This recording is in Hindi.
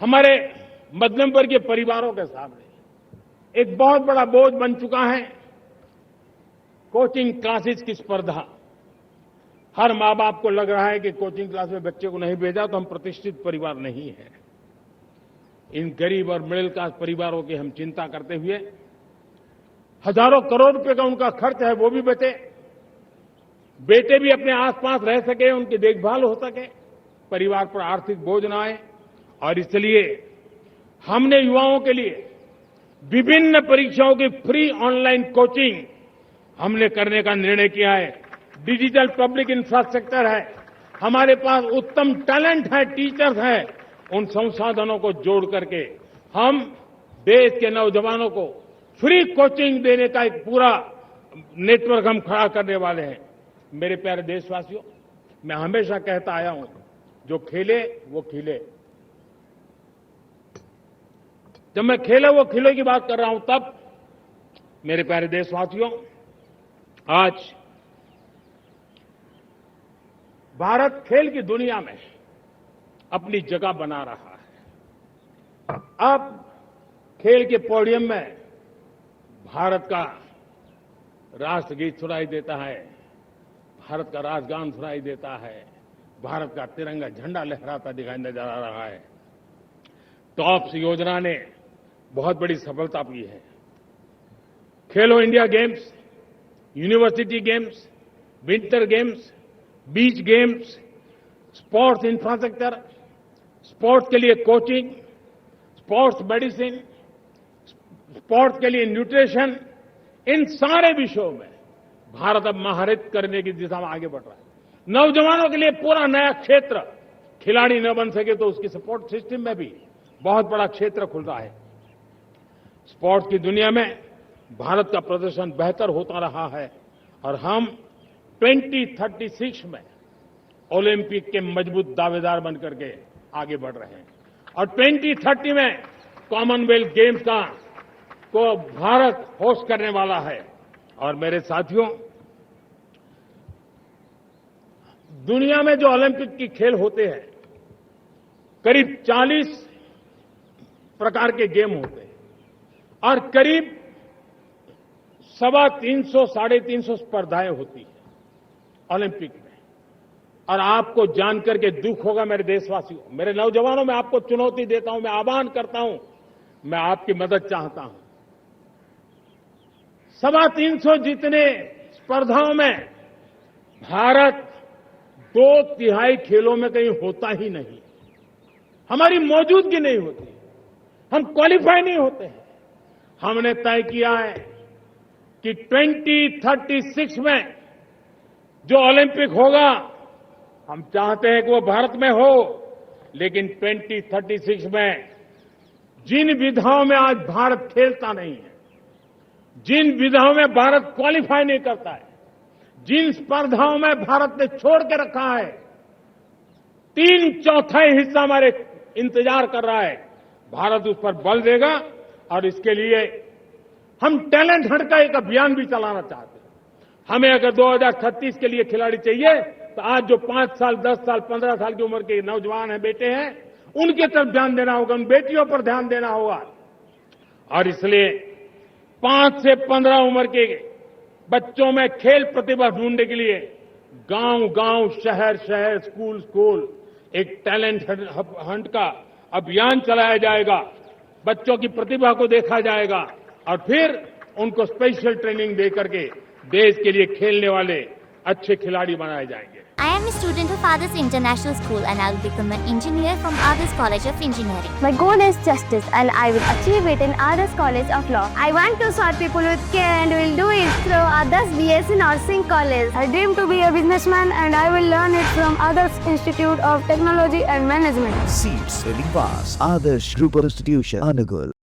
हमारे मध्यम वर्गीय परिवारों के सामने एक बहुत बड़ा बोझ बन चुका है कोचिंग क्लासेस की स्पर्धा। हर माँ बाप को लग रहा है कि कोचिंग क्लास में बच्चे को नहीं भेजा तो हम प्रतिष्ठित परिवार नहीं है। इन गरीब और मिडिल क्लास परिवारों की हम चिंता करते हुए हजारों करोड़ रुपए का उनका खर्च है वो भी बचे, बेटे भी अपने आसपास रह सके, उनकी देखभाल हो सके, परिवार पर आर्थिक बोझ न आए। और इसलिए हमने युवाओं के लिए विभिन्न परीक्षाओं की फ्री ऑनलाइन कोचिंग हमने करने का निर्णय किया है। डिजिटल पब्लिक इंफ्रास्ट्रक्चर है, हमारे पास उत्तम टैलेंट है, टीचर्स हैं, उन संसाधनों को जोड़ करके हम देश के नौजवानों को फ्री कोचिंग देने का एक पूरा नेटवर्क हम खड़ा करने वाले हैं। मेरे प्यारे देशवासियों, मैं हमेशा कहता आया हूं, जो खेले वो खिले। जब मैं खेले वो खिले की बात कर रहा हूं तब मेरे प्यारे देशवासियों, आज भारत खेल की दुनिया में अपनी जगह बना रहा है। अब खेल के पोडियम में भारत का राष्ट्रगीत सुनाई देता है, भारत का राष्ट्रगान सुनाई देता है, भारत का तिरंगा झंडा लहराता दिखाई नजर आ रहा है। टॉप्स योजना ने बहुत बड़ी सफलता पाई है। खेलो India games, university games, winter games, beach games, sports infrastructure, sports के लिए कोचिंग, स्पोर्ट्स मेडिसिन, स्पोर्ट्स के लिए न्यूट्रिशन, इन सारे विषयों में भारत अब महारत करने की दिशा में आगे बढ़ रहा है। नौजवानों के लिए पूरा नया क्षेत्र, खिलाड़ी न बन सके तो उसकी सपोर्ट सिस्टम में भी बहुत बड़ा क्षेत्र खुल रहा है। स्पोर्ट्स की दुनिया में भारत का प्रदर्शन बेहतर होता रहा है और हम 2036 में ओलंपिक के मजबूत दावेदार बनकर के आगे बढ़ रहे हैं और 2030 में कॉमनवेल्थ गेम्स को भारत होस्ट करने वाला है। और मेरे साथियों, दुनिया में जो ओलंपिक की खेल होते हैं, करीब 40 प्रकार के गेम होते हैं और करीब 350 साढ़े 350 स्पर्धाएं होती हैं ओलंपिक में। और आपको जानकर के दुख होगा मेरे देशवासियों, मेरे नौजवानों, मैं आपको चुनौती देता हूं, मैं आह्वान करता हूं, मैं आपकी मदद चाहता हूं। 350 जितने स्पर्धाओं में भारत 2/3 खेलों में कहीं होता ही नहीं, हमारी मौजूदगी नहीं होती, हम क्वालिफाई नहीं होते हैं। हमने तय किया है कि 2036 में जो ओलंपिक होगा, हम चाहते हैं कि वो भारत में हो, लेकिन 2036 में जिन विधाओं में आज भारत खेलता नहीं है, जिन विधाओं में भारत क्वालिफाई नहीं करता है, जिन स्पर्धाओं में भारत ने छोड़ के रखा है, 3/4 हिस्सा हमारे इंतजार कर रहा है। भारत उस पर बल देगा और इसके लिए हम टैलेंट हंट का एक अभियान भी चलाना चाहते हैं। हमें अगर 2036 के लिए खिलाड़ी चाहिए तो आज जो 5 साल, 10 साल, 15 साल की उम्र के नौजवान हैं, बेटे हैं, उनकी तरफ ध्यान देना होगा, उन बेटियों पर ध्यान देना होगा। और इसलिए 5 से 15 उम्र के बच्चों में खेल प्रतिभा ढूंढने के लिए गांव-गांव, शहर-शहर, स्कूल-स्कूल एक टैलेंट हंट का अभियान चलाया जाएगा। बच्चों की प्रतिभा को देखा जाएगा और फिर उनको स्पेशल ट्रेनिंग दे करके देश के लिए खेलने वाले अच्छे खिलाड़ी बनाए जाएंगे। I am a student of Adarsh International School and I will become an engineer from Adarsh College of Engineering. My goal is justice and I will achieve it in Adarsh College of Law. I want to serve people with care and will do it through Adarsh BSc Nursing College. I dream to be a businessman and I will learn it from Adarsh Institute of Technology and Management. Seats filling fast. Adarsh Group of Institution, Anugul.